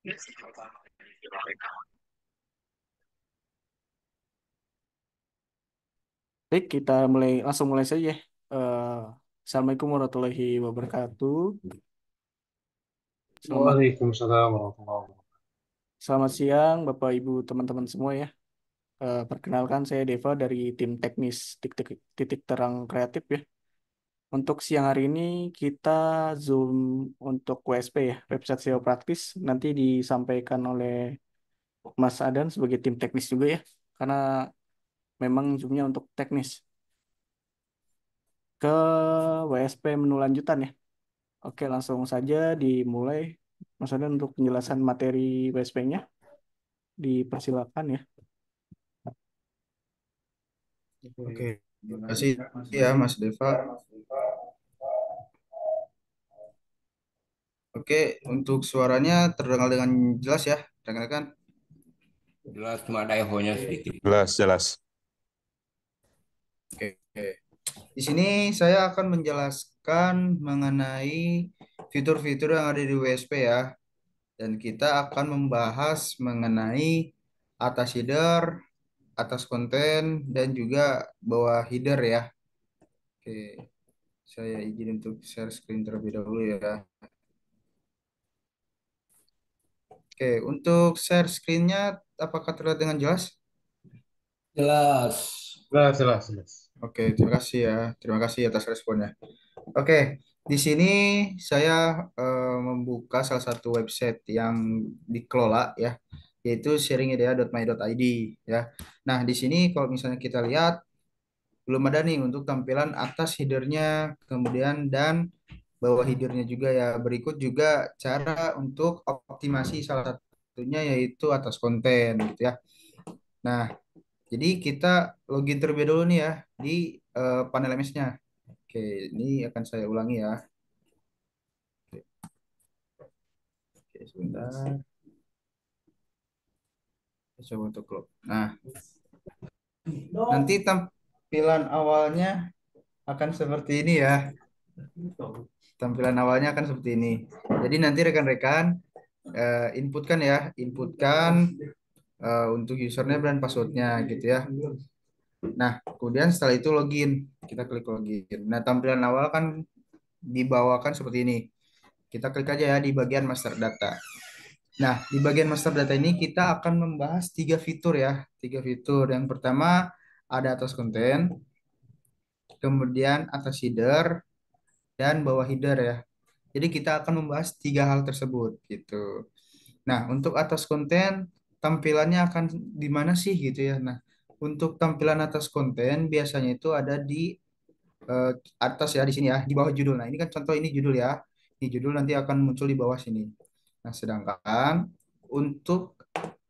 Baik, kita langsung mulai saja. Eh, Assalamualaikum warahmatullahi wabarakatuh. Selamat Waalaikumsalam warahmatullahi wabarakatuh. selamat siang, Bapak Ibu teman-teman semua ya. Perkenalkan saya Deva dari tim teknis titik, titik terang kreatif ya. Untuk siang hari ini kita Zoom untuk WSP ya, website SEO praktis. Nanti disampaikan oleh Mas Adan sebagai tim teknis juga ya, karena memang Zoom-nya untuk teknis. Ke WSP menu lanjutan ya. Oke, langsung saja dimulai. Mas Adan untuk penjelasan materi WSP-nya, dipersilakan ya. Oke, terima kasih ya Mas Deva. Oke, untuk suaranya terdengar dengan jelas ya, rekan-rekan. Jelas cuma ada ehonya sedikit. Jelas, jelas. Oke. Di sini saya akan menjelaskan mengenai fitur-fitur yang ada di WSP ya. Dan kita akan membahas mengenai atas header, atas konten, dan juga bawah header ya. Oke, saya izin untuk share screen terlebih dahulu ya. Oke, untuk share screen-nya apakah terlihat dengan jelas? Jelas. Jelas, jelas, jelas. Oke, terima kasih ya. Terima kasih atas responnya. Oke, di sini saya membuka salah satu website yang dikelola ya, yaitu sharingidea.my.id ya. Nah, di sini kalau misalnya kita lihat belum ada nih untuk tampilan atas headernya, kemudian dan bawah headernya juga ya. Berikut juga cara untuk optimasi salah satunya yaitu atas konten gitu ya. Nah, jadi kita login terlebih dahulu nih ya di panel MS-nya. Oke, ini akan saya ulangi ya. Oke, sebentar. Saya coba untuk close. Nah, nanti tampilan awalnya akan seperti ini ya. Tampilan awalnya akan seperti ini. Jadi nanti rekan-rekan inputkan ya, inputkan untuk username dan passwordnya gitu ya. Nah, kemudian setelah itu login, kita klik login. Nah, tampilan awal kan dibawakan seperti ini. Kita klik aja ya di bagian master data. Nah, di bagian master data ini kita akan membahas tiga fitur ya. Tiga fitur. Yang pertama ada atas konten, kemudian atas header, dan bawah header ya. Jadi kita akan membahas tiga hal tersebut gitu. Nah, untuk atas konten tampilannya akan di mana sih gitu ya. Nah, untuk tampilan atas konten biasanya itu ada di eh, atas ya di sini ya, di bawah judul. Nah, ini kan contoh ini judul ya. Ini judul nanti akan muncul di bawah sini. Nah, sedangkan untuk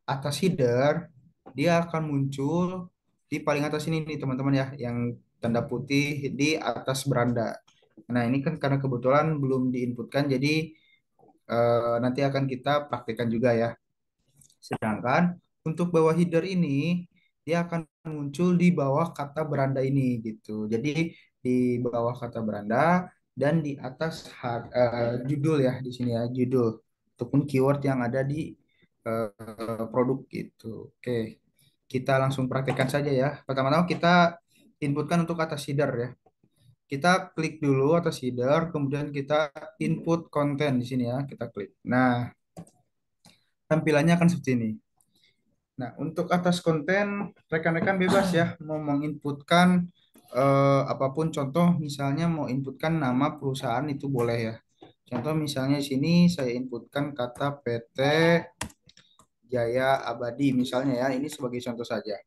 atas header dia akan muncul di paling atas ini nih teman-teman ya, yang tanda putih di atas beranda. Nah, ini kan karena kebetulan belum diinputkan jadi nanti akan kita praktikkan juga ya. Sedangkan untuk bawah header ini dia akan muncul di bawah kata beranda ini gitu. Jadi di bawah kata beranda dan di atas judul ya di sini ya judul ataupun keyword yang ada di produk gitu. Oke, kita langsung praktekkan saja ya. Pertama-tama kita inputkan untuk atas header ya. Kita klik dulu atas header, kemudian kita input konten di sini ya. Kita klik. Nah, tampilannya akan seperti ini. Nah, untuk atas konten, rekan-rekan bebas ya mau menginputkan apapun. Contoh misalnya mau inputkan nama perusahaan itu boleh ya. Contoh misalnya di sini saya inputkan kata PT Jaya Abadi misalnya ya. Ini sebagai contoh saja.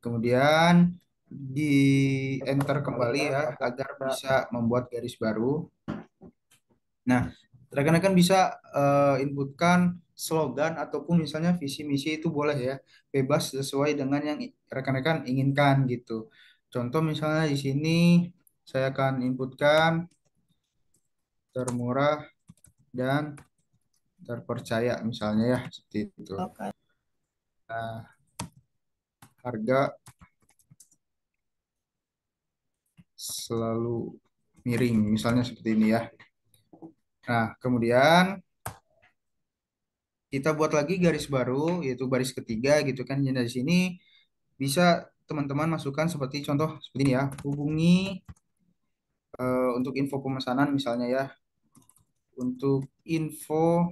Kemudian di enter kembali ya agar bisa membuat garis baru. Nah, rekan-rekan bisa inputkan slogan ataupun misalnya visi misi itu boleh ya, bebas sesuai dengan yang rekan-rekan inginkan gitu. Contoh misalnya di sini saya akan inputkan termurah dan terpercaya misalnya ya seperti itu. Nah, harga selalu miring misalnya seperti ini ya. Nah, kemudian kita buat lagi garis baru, yaitu baris ketiga gitu kan. Jadi dari sini bisa teman-teman masukkan seperti contoh seperti ini ya. Hubungi untuk info pemesanan misalnya ya. Untuk info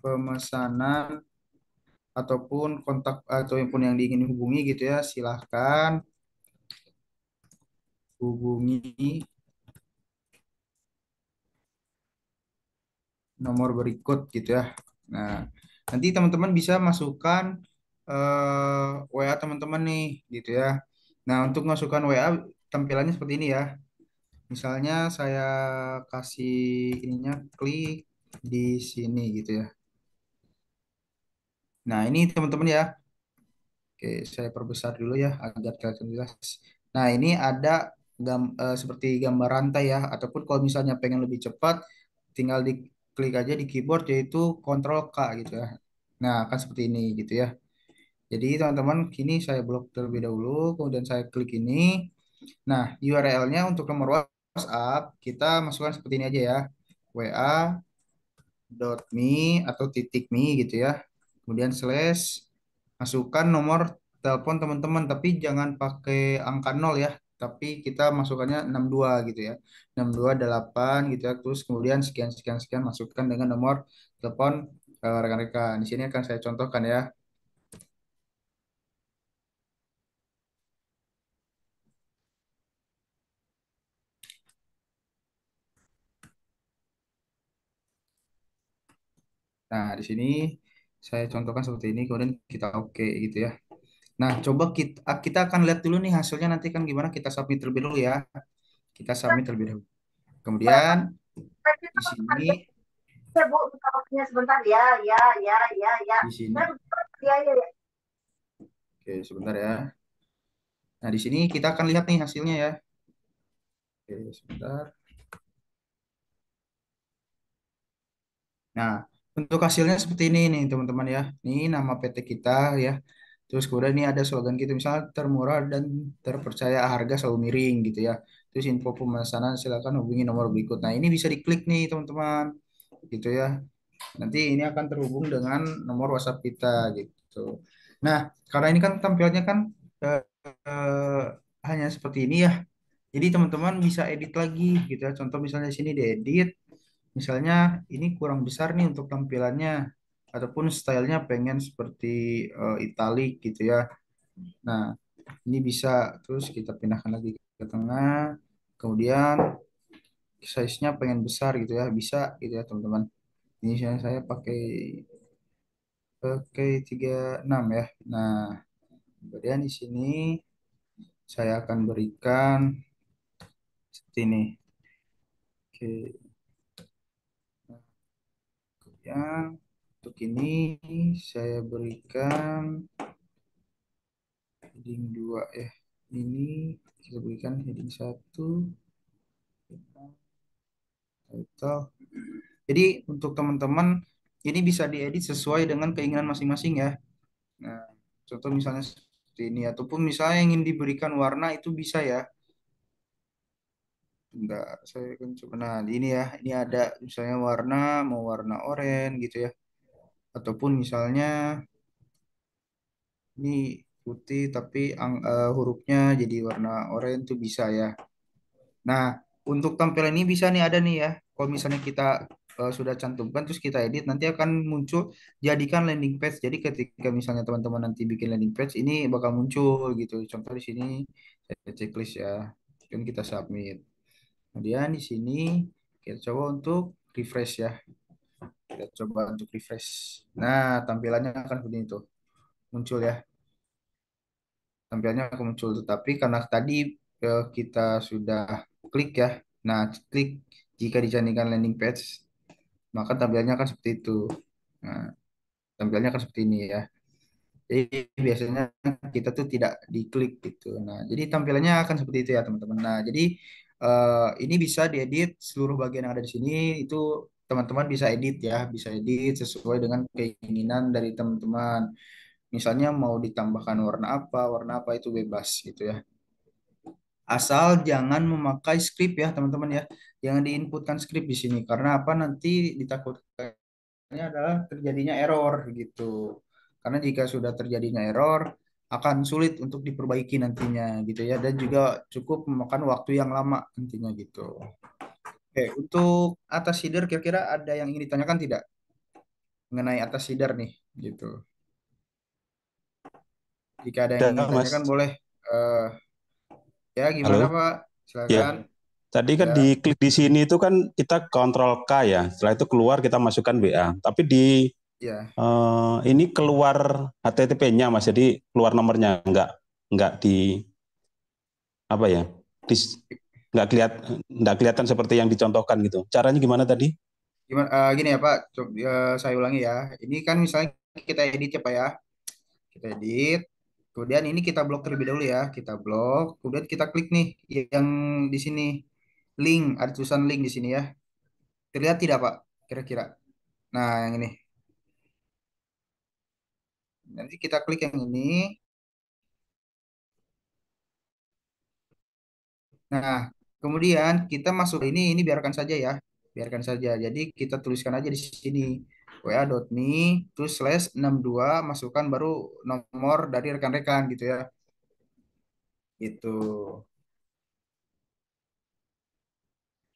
pemesanan ataupun kontak ataupun yang diingin hubungi gitu ya, silahkan hubungi nomor berikut gitu ya. Nah, nanti teman-teman bisa masukkan WA teman-teman nih gitu ya. Nah, untuk masukkan WA tampilannya seperti ini ya. Misalnya saya kasih ininya klik di sini gitu ya. Nah, ini teman-teman ya. Oke, saya perbesar dulu ya agar kelihatan jelas. Nah, ini ada seperti gambar rantai ya, ataupun kalau misalnya pengen lebih cepat, tinggal diklik aja di keyboard yaitu Ctrl K gitu ya. Nah, akan seperti ini gitu ya. Jadi teman-teman, kini saya blok terlebih dahulu, kemudian saya klik ini. Nah, URL-nya untuk nomor WhatsApp kita masukkan seperti ini aja ya. wa.me atau titik me gitu ya. Kemudian slash masukkan nomor telepon teman-teman tapi jangan pakai angka 0 ya, tapi kita masukkannya 62 gitu ya, 628 gitu ya, terus kemudian sekian sekian sekian masukkan dengan nomor telepon rekan-rekan. Di sini akan saya contohkan ya. Nah, di sini saya contohkan seperti ini, kemudian kita oke gitu ya. Nah, coba kita akan lihat dulu nih hasilnya nanti kan gimana, kita submit terlebih dulu ya. Kita submit terlebih dahulu. Kemudian di sini Ya Bu, buka waktunya sebentar ya, ya, ya, ya, ya. di sini Ya, ya, ya. oke sebentar ya. Nah, di sini kita akan lihat nih hasilnya ya. Oke, sebentar. Nah, untuk hasilnya seperti ini nih teman-teman ya. Ini nama PT kita ya. Terus kemudian ini ada slogan kita misalnya termurah dan terpercaya, harga selalu miring gitu ya. Terus info pemesanan silakan hubungi nomor berikut. Nah, ini bisa diklik nih teman-teman gitu ya. Nanti ini akan terhubung dengan nomor WhatsApp kita gitu. Nah, karena ini kan tampilannya kan eh, eh, hanya seperti ini ya. Jadi teman-teman bisa edit lagi gitu ya. Contoh misalnya di sini diedit. Misalnya ini kurang besar nih untuk tampilannya ataupun stylenya pengen seperti italic gitu ya. Nah, ini bisa terus kita pindahkan lagi ke tengah. Kemudian size-nya pengen besar gitu ya. Bisa gitu ya, teman-teman. Ini saya pakai pakai 36 ya. Nah, kemudian di sini saya akan berikan seperti ini. Oke. Ya, untuk ini saya berikan heading 2 ya. Ini kita berikan heading 1 title. Jadi untuk teman-teman ini bisa diedit sesuai dengan keinginan masing-masing ya. Nah, contoh misalnya seperti ini ataupun misalnya ingin diberikan warna itu bisa ya. Enggak, saya kan coba nah ini ya. Ini ada misalnya warna mau warna oranye gitu ya. Ataupun misalnya ini putih tapi hurufnya jadi warna oranye itu bisa ya. Nah, untuk tampilan ini bisa nih ada nih ya. Kalau misalnya kita sudah cantumkan terus kita edit nanti akan muncul jadikan landing page. Jadi ketika misalnya teman-teman nanti bikin landing page ini bakal muncul gitu. Contoh di sini saya checklist ya. Kan kita submit. Kemudian di sini kita coba untuk refresh ya. Kita coba untuk refresh. Nah, tampilannya akan seperti itu. Muncul ya. Tampilannya akan muncul. Tetapi karena tadi kita sudah klik ya. Nah, klik jika dijadikan landing page, maka tampilannya akan seperti itu. Nah, tampilannya akan seperti ini ya. Jadi biasanya kita tuh tidak diklik gitu. Nah, jadi tampilannya akan seperti itu ya teman-teman. Nah, jadi ini bisa diedit seluruh bagian yang ada di sini itu teman-teman bisa edit ya, bisa edit sesuai dengan keinginan dari teman-teman. Misalnya mau ditambahkan warna apa itu bebas gitu ya. Asal jangan memakai script ya teman-teman ya. Jangan diinputkan script di sini karena apa nanti ditakutkan ini adalah terjadinya error gitu. Karena jika sudah terjadinya error, akan sulit untuk diperbaiki nantinya gitu ya, dan juga cukup memakan waktu yang lama nantinya gitu. Oke, untuk atas header kira-kira ada yang ingin ditanyakan tidak mengenai atas header nih gitu. Jika ada yang ingin Ada, ditanyakan Mas. boleh. Eh, ya gimana Halo? Pak? Ya, Silakan. tadi kan Ya, diklik di sini itu kan kita kontrol K ya. Setelah itu keluar kita masukkan WA. Tapi di ya. ini keluar HTTP-nya, Mas. Jadi keluar nomornya, nggak di apa ya? Di, nggak kelihatan seperti yang dicontohkan gitu. Caranya gimana tadi? Gimana? Gini ya Pak, saya ulangi ya. Ini kan misalnya kita edit ya Pak ya. Kita edit. Kemudian ini kita blok terlebih dahulu ya. Kita blok. Kemudian kita klik nih yang di sini link. Ada tulisan link di sini ya. Terlihat tidak Pak? Kira-kira. Nah yang ini. Nanti kita klik yang ini. Nah kemudian kita masuk ini biarkan saja ya. Biarkan saja. Jadi kita tuliskan aja di sini. wa.me terus slash 62 masukkan baru nomor dari rekan-rekan gitu ya. Itu.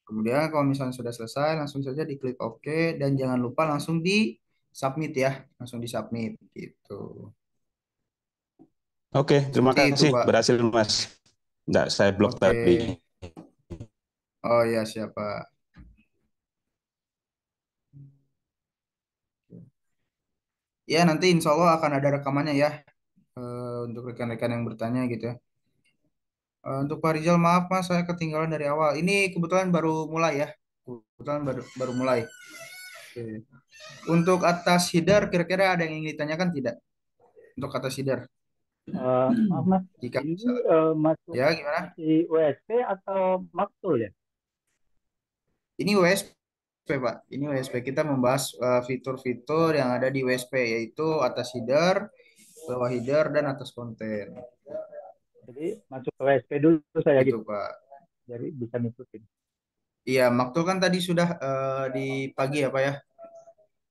Kemudian kalau misalnya sudah selesai, langsung saja diklik OK dan jangan lupa langsung di submit ya, langsung di submit gitu. Oke, terima Seperti itu, kasih. Pak. Berhasil, Mas. Nggak saya blok Oke. tadi. Oh ya, siapa? Ya, nanti insya Allah akan ada rekamannya ya untuk rekan-rekan yang bertanya gitu ya. Untuk Pak Rizal, maaf Mas, saya ketinggalan dari awal. Ini kebetulan baru mulai ya. Kebetulan baru mulai. Oke. Untuk atas header, kira-kira ada yang ingin ditanyakan tidak? Untuk atas header, Maaf Mas, jika ini misalnya, masuk ya gimana? masih USP atau Maktul ya? Ini WSP, Pak. Ini WSP. Kita membahas fitur-fitur yang ada di WSP, yaitu atas header, bawah header, dan atas konten. Jadi masuk ke USP dulu saya Itu, gitu, Pak. jadi bisa ngikutin. Iya, Maktul kan tadi sudah di pagi ya, Pak ya,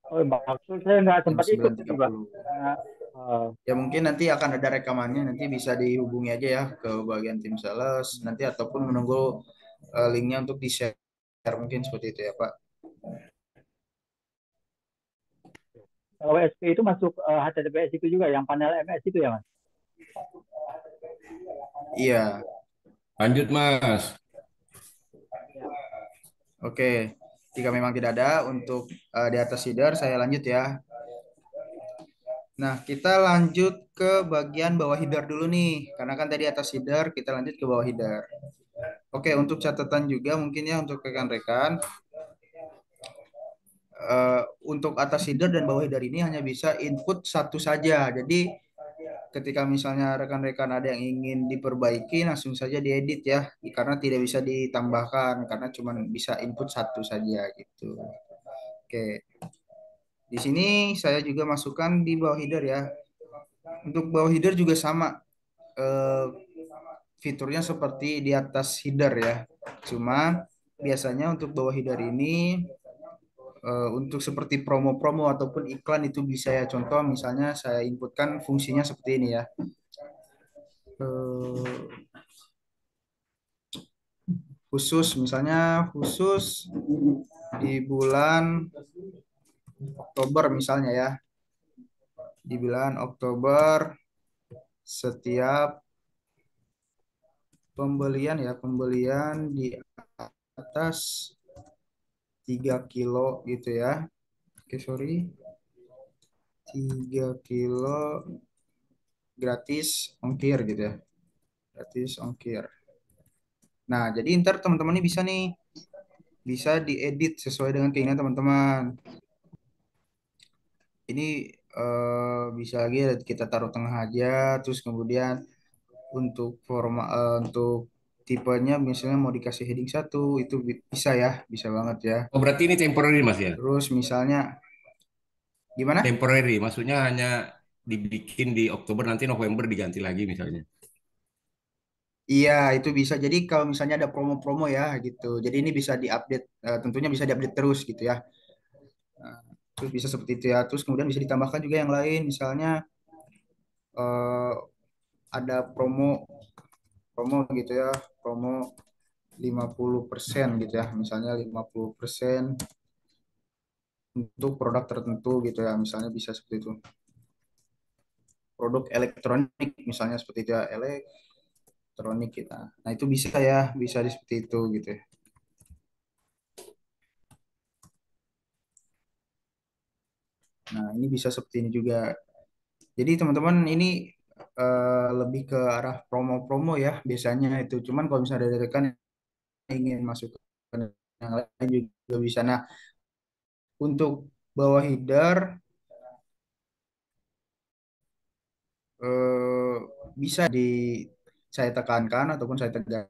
Oh, Maktul saya nggak jam sempat ikut tadi Pak, 9.30. karena eh, Ya mungkin nanti akan ada rekamannya, nanti bisa dihubungi aja ya ke bagian tim sales, nanti ataupun menunggu linknya untuk di-share, mungkin seperti itu ya, Pak. kalau USP itu masuk HTTPS itu juga, yang panel MS itu ya Mas? Iya, Lanjut, Mas. Ya. oke. Jika memang tidak ada untuk di atas header, saya lanjut ya. Nah, kita lanjut ke bagian bawah header dulu nih. Karena kan tadi atas header, kita lanjut ke bawah header. Oke, untuk catatan juga mungkin ya untuk rekan-rekan. Untuk atas header dan bawah header ini hanya bisa input satu saja. Jadi ketika misalnya rekan-rekan ada yang ingin diperbaiki, langsung saja diedit ya. Karena tidak bisa ditambahkan, karena cuma bisa input satu saja gitu. Oke, di sini saya juga masukkan di bawah header ya. Untuk bawah header juga sama. eh, Fiturnya seperti di atas header ya. Cuma biasanya untuk bawah header ini untuk seperti promo-promo ataupun iklan itu bisa ya. Contoh misalnya saya inputkan fungsinya seperti ini ya. Eh, Khusus misalnya khusus di bulan Oktober misalnya ya. Di bulan Oktober setiap pembelian di atas 3 kilo gitu ya. Oke, sorry. 3 kilo gratis ongkir gitu ya. Gratis ongkir. Nah, jadi ntar teman-teman ini bisa nih, bisa diedit sesuai dengan keinginan teman-teman. Ini bisa lagi kita taruh tengah aja, terus kemudian untuk untuk tipenya misalnya mau dikasih heading satu, itu bisa ya, bisa banget ya. Oh, berarti ini temporary, Mas ya? Terus misalnya gimana? Temporary, maksudnya hanya dibikin di Oktober, nanti November diganti lagi misalnya. Iya, itu bisa. Jadi kalau misalnya ada promo-promo ya gitu. Jadi ini bisa diupdate, tentunya bisa diupdate terus gitu ya. Terus bisa seperti itu ya. Terus kemudian bisa ditambahkan juga yang lain, misalnya eh, ada promo promo gitu ya, promo 50% gitu ya, misalnya 50% untuk produk tertentu gitu ya, misalnya bisa seperti itu. Produk elektronik misalnya seperti itu ya, elektronik kita. Nah, itu bisa ya, bisa seperti itu gitu ya. Nah, ini bisa seperti ini juga. Jadi teman-teman ini lebih ke arah promo-promo ya biasanya itu. Cuman kalau misalnya dari rekan ingin masuk ke yang lain juga bisa. Nah, untuk bawah header eh, bisa di saya tekankan ataupun saya tegaskan.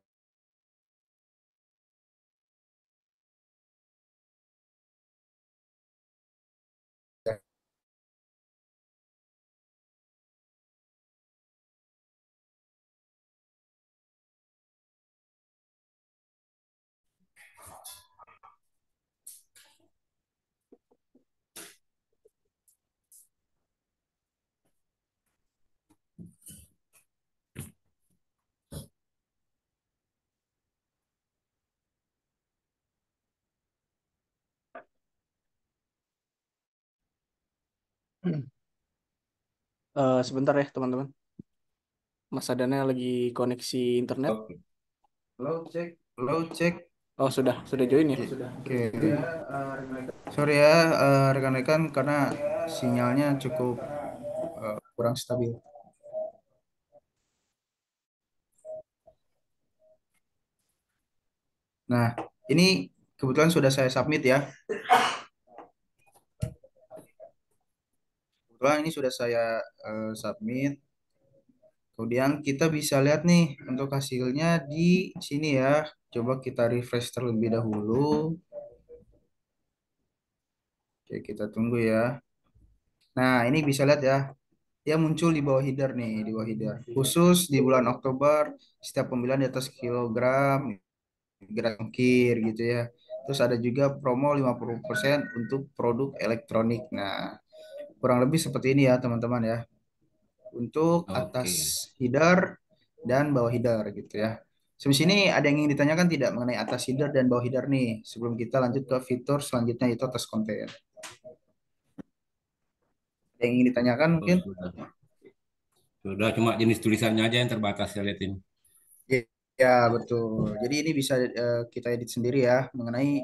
Sebentar ya teman-teman. Mas Adanya lagi koneksi internet. Oke. Halo cek, halo cek. Oh, sudah join ya? Oke. Sorry ya rekan-rekan karena sinyalnya cukup kurang stabil. Nah, ini kebetulan sudah saya submit ya. Kebetulan ini sudah saya submit. Kemudian kita bisa lihat nih untuk hasilnya di sini ya. Coba kita refresh terlebih dahulu. Oke, kita tunggu ya. Nah, ini bisa lihat ya. Dia muncul di bawah header nih, di bawah header. Khusus di bulan Oktober, setiap pembelian di atas kilogram, gram ongkir gitu ya. Terus ada juga promo 50% untuk produk elektronik. Nah, kurang lebih seperti ini ya teman-teman ya. Untuk atas Oke. header dan bawah header gitu ya. Sampai sini ada yang ingin ditanyakan tidak mengenai atas header dan bawah header nih sebelum kita lanjut ke fitur selanjutnya itu atas konten. Ada yang ingin ditanyakan Oh, mungkin? sudah. Sudah cuma jenis tulisannya aja yang terbatas saya liatin. Ya, ya, betul. Jadi ini bisa kita edit sendiri ya mengenai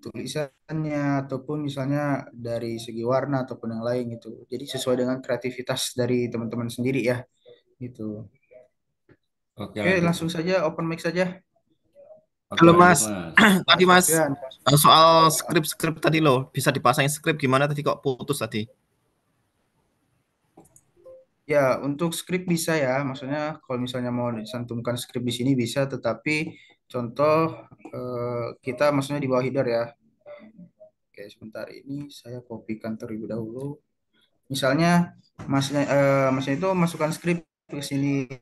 tulisannya ataupun misalnya dari segi warna ataupun yang lain gitu. Jadi sesuai dengan kreativitas dari teman-teman sendiri ya gitu. Oke, Oke, lanjut. langsung saja open mic saja. Oke, Halo lanjut, Mas, Mas. Mas tadi Mas Sofyan. soal skrip-skrip tadi loh, bisa dipasangin skrip gimana tadi kok putus tadi? Ya, untuk skrip bisa ya. Maksudnya kalau misalnya mau disantumkan skrip di sini bisa, tetapi contoh kita maksudnya di bawah header ya. Oke, sebentar ini saya kopikan terlebih dahulu. Misalnya masnya itu masukkan skrip ke sini.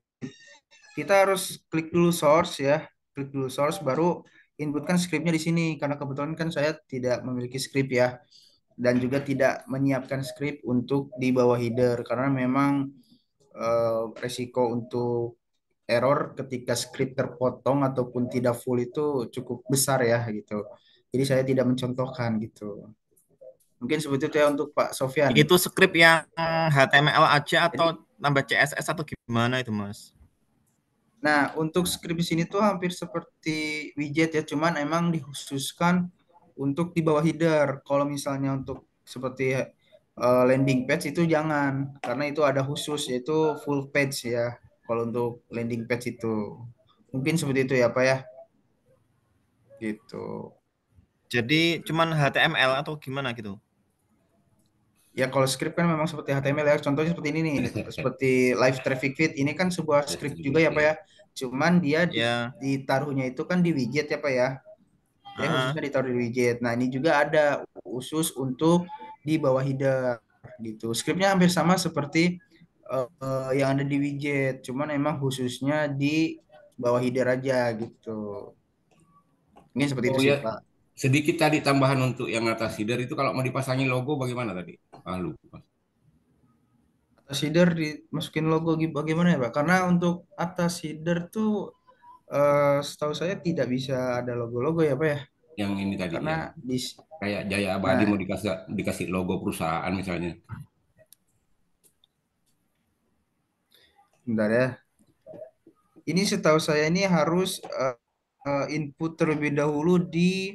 Kita harus klik dulu source ya. Klik dulu source baru inputkan skripnya di sini karena kebetulan kan saya tidak memiliki skrip ya dan juga tidak menyiapkan skrip untuk di bawah header karena memang resiko untuk error ketika skrip terpotong ataupun tidak full itu cukup besar ya gitu. Jadi saya tidak mencontohkan gitu. Mungkin seperti itu ya untuk Pak Sofyan. Itu skrip yang HTML aja atau Jadi, nambah CSS atau gimana itu Mas? nah untuk skrip di sini tuh hampir seperti widget ya, cuman emang dikhususkan untuk di bawah header. Kalau misalnya untuk seperti landing page itu jangan, karena itu ada khusus yaitu full page ya. Kalau untuk landing page itu mungkin seperti itu ya Pak ya, gitu. Jadi cuman HTML atau gimana gitu? Ya kalau script kan memang seperti HTML ya. Contohnya seperti ini nih, seperti live traffic feed. Ini kan sebuah script juga ya Pak ya. Cuman dia Ya, ditaruhnya itu kan di widget ya Pak ya. Dia khususnya ditaruh di widget. Nah ini juga ada khusus untuk di bawah header gitu. Scriptnya hampir sama seperti yang ada di widget. Cuman emang khususnya di bawah header aja gitu. Ini seperti Oh itu sih ya, Pak. Sedikit tadi tambahan untuk yang atas header itu kalau mau dipasangin logo bagaimana tadi? Ah, lupa. Atas header dimasukin logo bagaimana ya Pak? Karena untuk atas header tuh setahu saya tidak bisa ada logo-logo ya Pak ya. Yang ini tadi Karena ya. di Kayak Jaya Abadi nah mau dikasih logo perusahaan misalnya. bentar ya. Ini setahu saya ini harus input terlebih dahulu di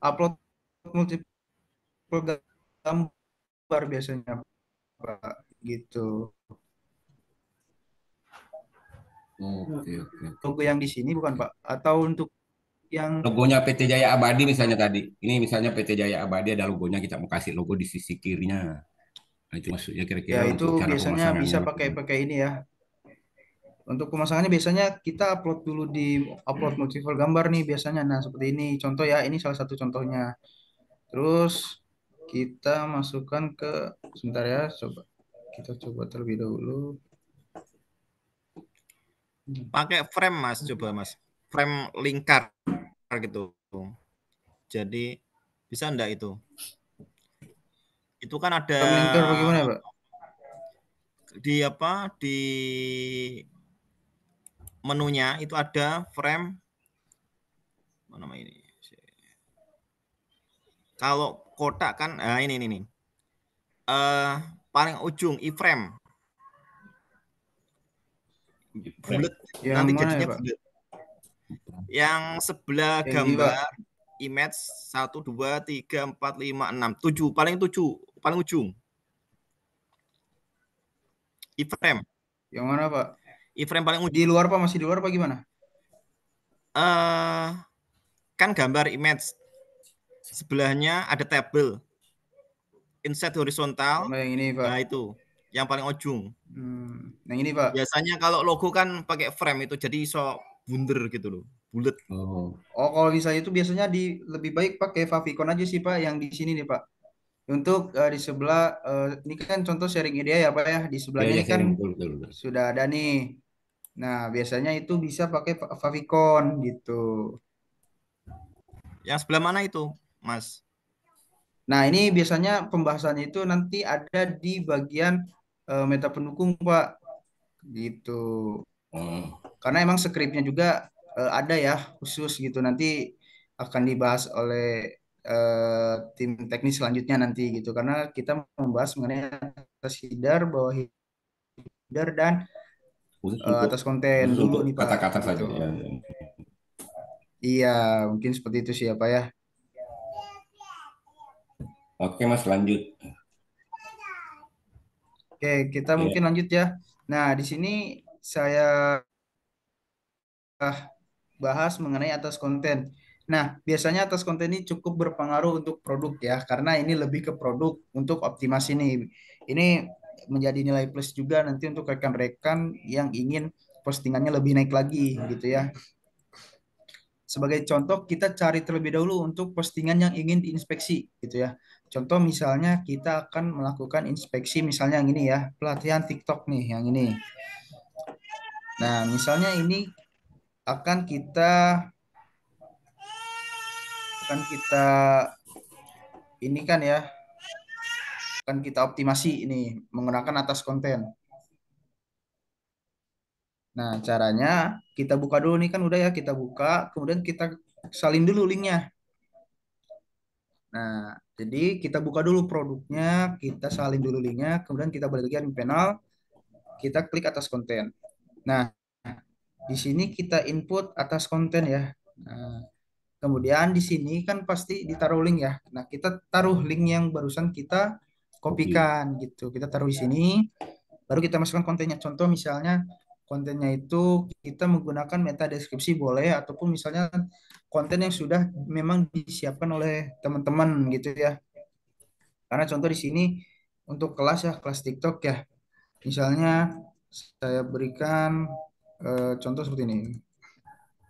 upload multiple gambar biasanya Pak gitu. Oke, oke, oke. Logo yang di sini bukan Pak? Atau untuk yang Logonya PT Jaya Abadi misalnya tadi. Ini misalnya PT Jaya Abadi ada logonya, kita mau kasih logo di sisi kirinya. Nah, itu maksudnya ya kira-kira itu untuk cara biasanya bisa pemasangannya. pakai pakai ini ya. Untuk pemasangannya biasanya kita upload dulu di upload multiple gambar nih biasanya. Nah, seperti ini. Contoh ya, ini salah satu contohnya. Terus kita masukkan ke sebentar ya, coba. Kita coba terlebih dahulu. Pakai frame Mas, coba Mas. Frame lingkar gitu. Jadi bisa enggak itu? Itu kan ada Frame linker bagaimana, Pak? di apa? Di menunya itu ada frame mana namanya ini? Kalau kotak kan, nah ini nih. Paling ujung iframe bulat, Yang nanti mana ya, jadinya Pak? bulat. Yang sebelah Yang ini, Pak. gambar image 1 2 3 4 5 6 7 paling ujung. Iframe. Yang mana, Pak? Iframe paling ujung. Di luar, Pak? Masih di luar apa gimana? Kan gambar image sebelahnya ada tabel inset horizontal. Sama yang ini, Pak. Nah itu yang paling ujung. Yang ini, Pak. Biasanya kalau logo kan pakai frame itu jadi so bunder gitu loh, bulat. Oh, kalau misalnya itu biasanya lebih baik pakai favicon aja sih Pak, yang di sini nih Pak. Untuk di sebelah ini kan contoh sharing ide ya Pak ya. Di Ya, sebelahnya ya, ini kan sering betul, betul, betul. sudah ada nih. Nah, biasanya itu bisa pakai favicon gitu. Yang sebelah mana itu, Mas? Nah, ini biasanya pembahasannya itu nanti ada di bagian meta pendukung Pak. Gitu. Karena emang skripnya juga ada ya khusus gitu. Nanti akan dibahas oleh tim teknis selanjutnya nanti gitu. Karena kita membahas mengenai atas header, bawah header dan Khusus untuk atas konten dulu nih Pak kata-kata gitu. saja. Ya. Iya, mungkin seperti itu sih ya Pak ya. Oke Mas, lanjut. Oke, kita Ya. mungkin lanjut ya. Nah, di sini saya bahas mengenai atas konten. Nah, biasanya atas konten ini cukup berpengaruh untuk produk ya, karena ini lebih ke produk untuk optimasi nih. Ini menjadi nilai plus juga nanti untuk rekan-rekan yang ingin postingannya lebih naik lagi gitu ya. Sebagai contoh, kita cari terlebih dahulu untuk postingan yang ingin diinspeksi gitu ya. Contoh misalnya kita akan melakukan inspeksi misalnya yang ini ya, pelatihan TikTok nih yang ini. Nah, misalnya ini akan kita ini kan ya, akan kita optimasi ini menggunakan atas konten. Nah, caranya kita buka dulu nih kan udah ya, kita buka, kemudian kita salin dulu linknya. Nah, jadi kita buka dulu produknya, kita salin dulu linknya, kemudian kita balik lagi admin panel, kita klik atas konten. Nah, di sini kita input atas konten ya. Nah, kemudian di sini kan pasti ditaruh link ya. Nah, kita taruh link yang barusan kita kopikan gitu. Kita taruh di sini, baru kita masukkan kontennya. Contoh misalnya kontennya itu kita menggunakan meta deskripsi boleh, ataupun misalnya konten yang sudah memang disiapkan oleh teman-teman gitu ya. Karena contoh di sini untuk kelas ya, kelas TikTok ya. Misalnya saya berikan contoh seperti ini.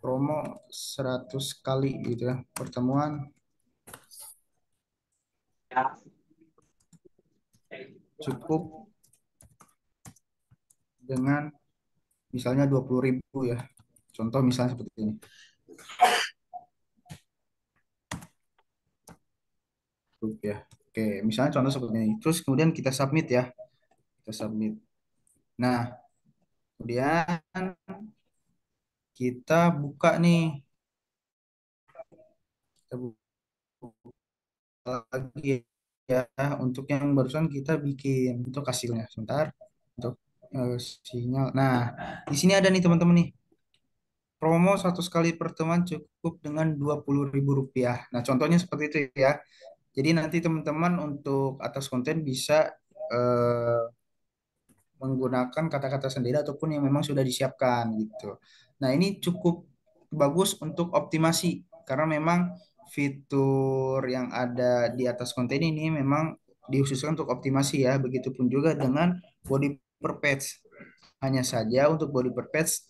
Promo 100 kali gitu ya, pertemuan cukup dengan misalnya 20.000 ya. Contoh misalnya seperti ini. grup ya. Oke, misalnya contoh seperti ini. Terus kemudian kita submit ya. Kita submit. Nah, kemudian kita buka nih. Kita buka lagi ya untuk yang barusan kita bikin untuk hasilnya. Sebentar. Untuk sinyal. Nah, di sini ada nih teman-teman nih. Promo 100 kali pertemuan cukup dengan Rp20.000. Nah, contohnya seperti itu ya. Jadi nanti teman-teman untuk atas konten bisa eh, menggunakan kata-kata sendiri ataupun yang memang sudah disiapkan gitu. Nah, ini cukup bagus untuk optimasi karena memang fitur yang ada di atas konten ini memang dikhususkan untuk optimasi ya. Begitupun juga dengan body per page. Hanya saja untuk body per page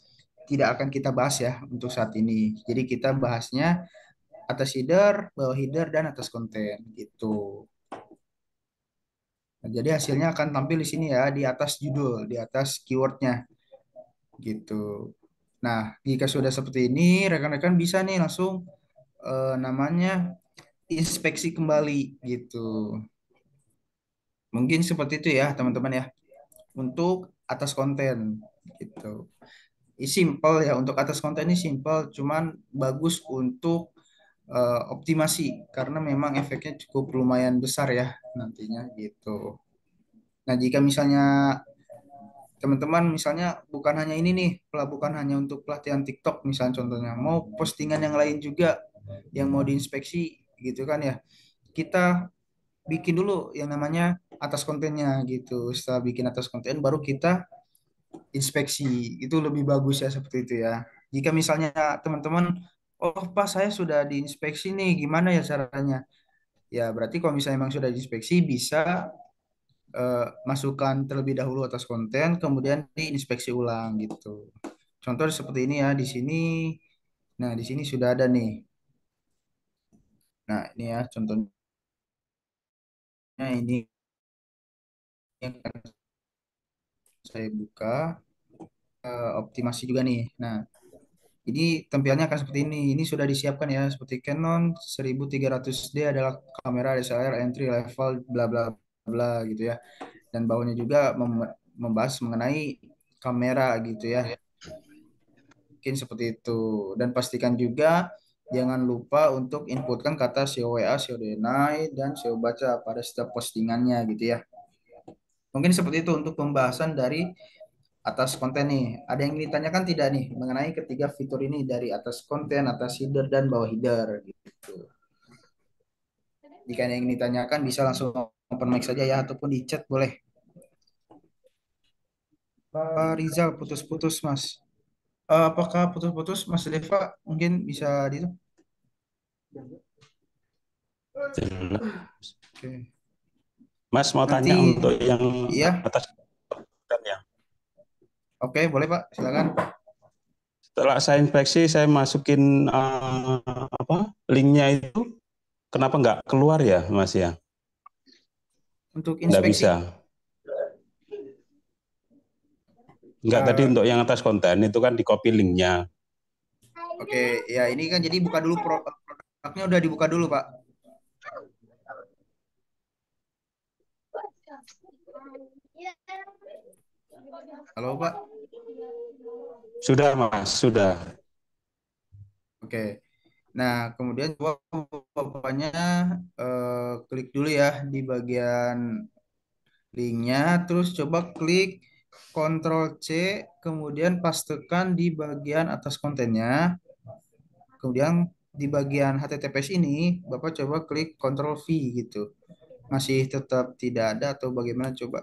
tidak akan kita bahas ya untuk saat ini. Jadi kita bahasnya atas header, bawah header, dan atas konten gitu. Nah, jadi hasilnya akan tampil di sini ya, di atas judul, di atas keywordnya gitu. Nah, jika sudah seperti ini, rekan-rekan bisa nih langsung namanya inspeksi kembali gitu. Mungkin seperti itu ya, teman-teman ya. Untuk atas konten gitu. Ini simple ya, untuk atas konten ini simple, cuman bagus untuk optimasi karena memang efeknya cukup lumayan besar ya nantinya gitu. Nah, jika misalnya teman-teman misalnya bukan hanya ini nih, bukan hanya untuk pelatihan TikTok misalnya contohnya, mau postingan yang lain juga yang mau diinspeksi gitu kan ya. Kita bikin dulu yang namanya atas kontennya gitu. Setelah bikin atas konten baru kita inspeksi. Itu lebih bagus ya seperti itu ya. Jika misalnya teman-teman, oh Pak saya sudah diinspeksi nih, gimana ya caranya? Ya berarti kalau misalnya memang sudah diinspeksi bisa masukkan terlebih dahulu atas konten, kemudian diinspeksi ulang gitu. Contoh seperti ini ya di sini. Nah, di sini sudah ada nih. Nah, ini ya contohnya ini yang akan saya buka optimasi juga nih. Nah, jadi tampilannya akan seperti ini. Ini sudah disiapkan ya seperti Canon 1300D adalah kamera DSLR entry level bla bla bla gitu ya. Dan bawahnya juga membahas mengenai kamera gitu ya. Mungkin seperti itu. Dan pastikan juga jangan lupa untuk inputkan kata SEO WA, SEO deny, dan SEO baca pada setiap postingannya gitu ya. Mungkin seperti itu untuk pembahasan dari atas konten nih. Ada yang ditanyakan tidak nih mengenai ketiga fitur ini dari atas konten, atas header, dan bawah header gitu. Jika ada yang ditanyakan bisa langsung open mic saja ya ataupun di chat boleh. Pak Rizal putus-putus Mas. Apakah putus-putus Mas Deva? Mungkin bisa di itu. Oke. Mas mau Nanti tanya untuk yang ya, atas konten ya. oke boleh Pak, silakan. Setelah saya inspeksi, saya masukin linknya itu, kenapa nggak keluar ya, Mas ya? Untuk Nggak inspeksi, bisa. Nggak tadi eh, untuk yang atas konten itu kan di copy linknya. oke ya ini kan jadi buka dulu produknya udah dibuka dulu Pak. Halo Pak. Sudah Mas, sudah. Oke. Nah kemudian coba Bapaknya klik dulu ya di bagian linknya, terus coba klik Ctrl C, kemudian pastekan di bagian atas kontennya. Kemudian di bagian HTTPS ini, Bapak coba klik Ctrl V gitu. Masih tetap tidak ada atau bagaimana coba?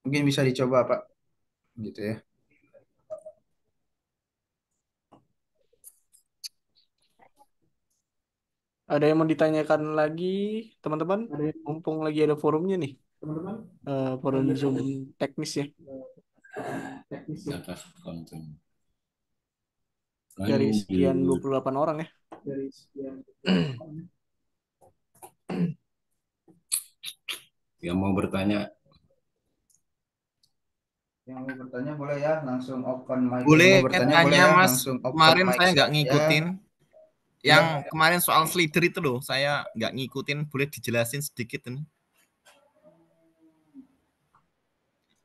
Mungkin bisa dicoba Pak, gitu ya. Ada yang mau ditanyakan lagi, teman-teman? Mumpung lagi ada forumnya nih, forum Zoom teknis ya, Di atas konten. dari sekian Lanjut. 28 orang ya. Yang mau bertanya, Yang mau bertanya boleh ya, langsung open mic. Yang Boleh mau bertanya boleh tanya ya, Mas, langsung open kemarin mic saya nggak saja. ngikutin. Iya, Yang kemarin soal slider itu loh, saya nggak ngikutin. Boleh dijelasin sedikit ini?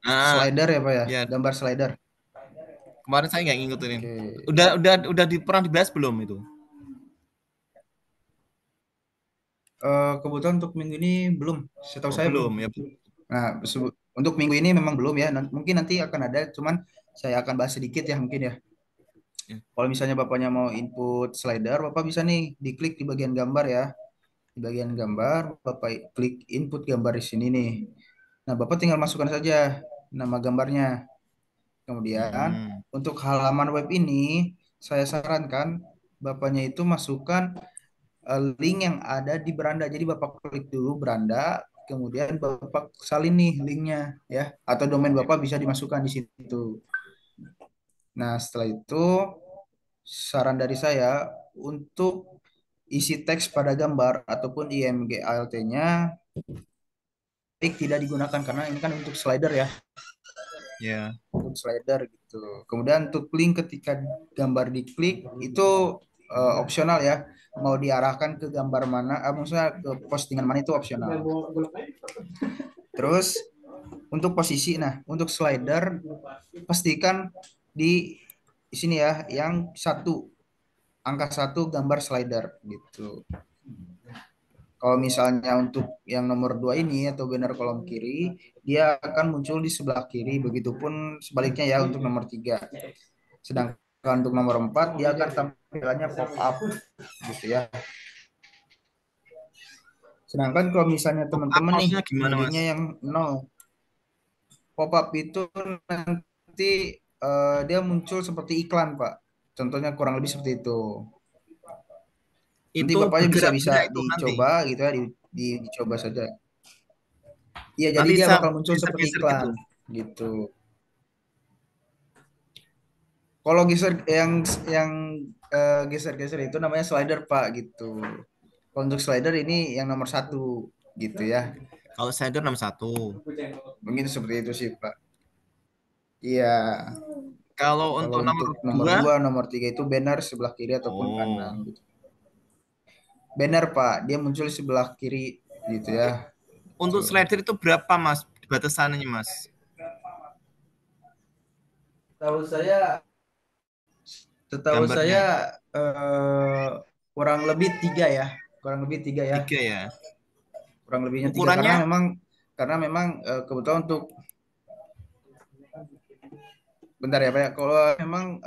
Ah, slider ya Pak ya, ya gambar slider. kemarin saya nggak ngikutin. Oke. Udah pernah dibahas belum itu? Kebetulan untuk minggu ini belum, setahu Oh, saya belum. belum ya. Nah, untuk minggu ini memang belum ya. Mungkin nanti akan ada, cuman saya akan bahas sedikit ya mungkin ya. Ya. Kalau misalnya Bapaknya mau input slider, Bapak bisa nih diklik di bagian gambar ya. Di bagian gambar, Bapak klik input gambar di sini nih. Nah, Bapak tinggal masukkan saja nama gambarnya. Kemudian, Hmm. untuk halaman web ini, saya sarankan Bapaknya itu masukkan link yang ada di beranda. Jadi Bapak klik dulu beranda, kemudian Bapak salin nih linknya ya, atau domain Bapak bisa dimasukkan di situ. Nah, setelah itu saran dari saya untuk isi teks pada gambar ataupun IMG ALT-nya tidak digunakan karena ini kan untuk slider ya, Ya. untuk slider gitu. Kemudian untuk link ketika gambar diklik itu opsional ya. Mau diarahkan ke gambar mana, maksudnya ke postingan mana itu opsional. Terus untuk posisi, nah untuk slider pastikan di sini ya, yang angka satu gambar slider gitu. Kalau misalnya untuk yang nomor dua ini atau banner kolom kiri, dia akan muncul di sebelah kiri. Begitupun sebaliknya ya untuk nomor tiga. Sedangkan untuk nomor empat, dia akan tampilannya pop up gitu ya. Sedangkan kalau misalnya Pop up teman-teman nih maksudnya gimana, Mas? milihnya yang nol, pop up itu nanti dia muncul seperti iklan, Pak. Contohnya kurang lebih seperti itu. Nanti Itu Bapaknya bisa bisa bergerak-gerak itu nanti. dicoba gitu ya, dicoba saja. Iya, jadi Nanti dia bisa bakal muncul seperti geser-geser gitu. iklan gitu. Kalau yang geser-geser itu namanya slider Pak gitu. Kalau untuk slider ini yang nomor satu gitu ya. Kalau slider 61. Mungkin seperti itu sih Pak. Iya. Kalau Kalau untuk nomor untuk nomor 2, dua, nomor tiga itu banner sebelah kiri ataupun oh. kanan gitu. Banner Pak, dia muncul di sebelah kiri gitu ya. Untuk Tuh. slider itu berapa, Mas? Batasannya, Mas? Setahu Gambarnya. saya kurang lebih tiga ya. Kurang lebih tiga ya. 3 ya. Kurang lebihnya tiga Ukurannya karena memang kebetulan untuk bentar ya Pak ya. Kalau memang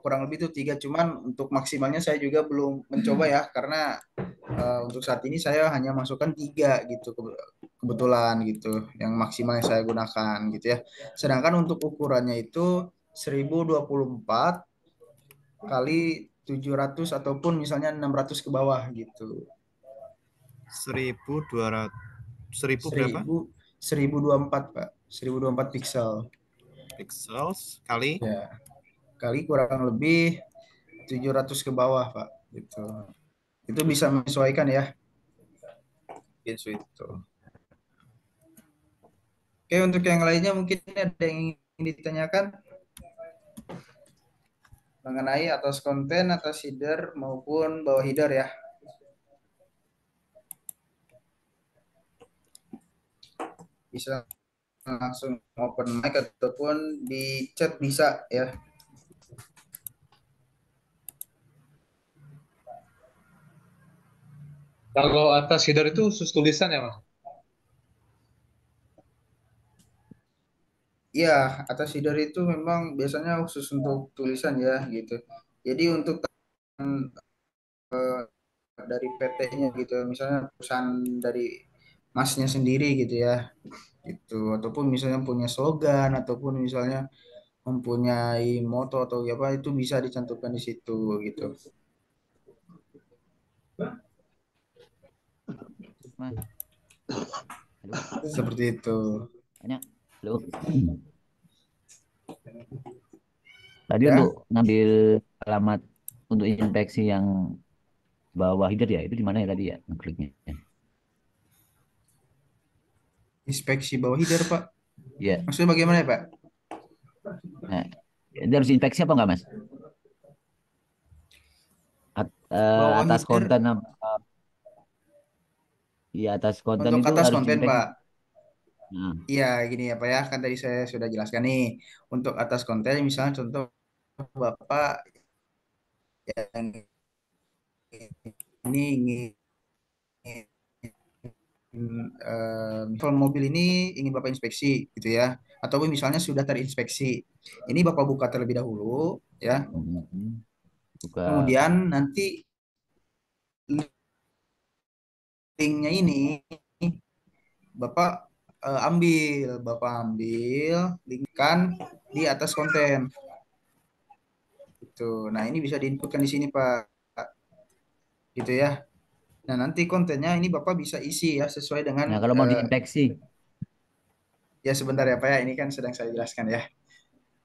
kurang lebih itu tiga, cuman untuk maksimalnya saya juga belum mencoba ya karena untuk saat ini saya hanya masukkan tiga gitu kebetulan gitu yang maksimal yang saya gunakan gitu ya. Sedangkan untuk ukurannya itu 1024 kali 700 ataupun misalnya 600 ke bawah gitu. 1200. 1000 berapa? 1024 Pak. 1024 pixel. Pixels kali. Ya. Kali kurang lebih 700 ke bawah, Pak. Gitu. Itu bisa menyesuaikan ya. Gitu itu. Oke, untuk yang lainnya mungkin ada yang ingin ditanyakan mengenai atas konten, atas header maupun bawah header ya. Bisa langsung open mic ataupun di chat bisa ya. Kalau atas header itu khusus tulisan ya, Mas? Iya, atas header itu memang biasanya khusus untuk tulisan ya gitu. Jadi untuk dari PT-nya gitu, misalnya perusahaan dari masnya sendiri gitu ya, gitu. Ataupun misalnya punya slogan, ataupun misalnya mempunyai moto atau apa itu bisa dicantumkan di situ gitu. Mas. Halo. Seperti itu. Banyak. Halo. Tadi Ya, untuk ngambil alamat untuk inspeksi yang bawah header ya, itu di mana ya tadi ya kliknya? inspeksi bawah header Pak. Ya, Maksudnya bagaimana ya Pak? Nah, dia harus infeksi apa enggak, Mas? Bahwa Atas header konten atas konten untuk itu atas harus konten, diinfeksi. Pak. Nah, Iya, gini ya Pak ya, kan tadi saya sudah jelaskan nih. Untuk atas konten, misalnya contoh Bapak yang ini ingin misal mobil ini ingin Bapak inspeksi gitu ya, ataupun misalnya sudah terinspeksi. Ini Bapak buka terlebih dahulu ya. buka. Kemudian nanti linknya ini Bapak ambil linkkan di atas konten. Gitu. Nah, ini bisa diinputkan di sini, Pak. Gitu ya. Nah, nanti kontennya ini Bapak bisa isi ya sesuai dengan Nah, kalau mau diinfeksi, ya sebentar ya Pak ya, ini kan sedang saya jelaskan ya.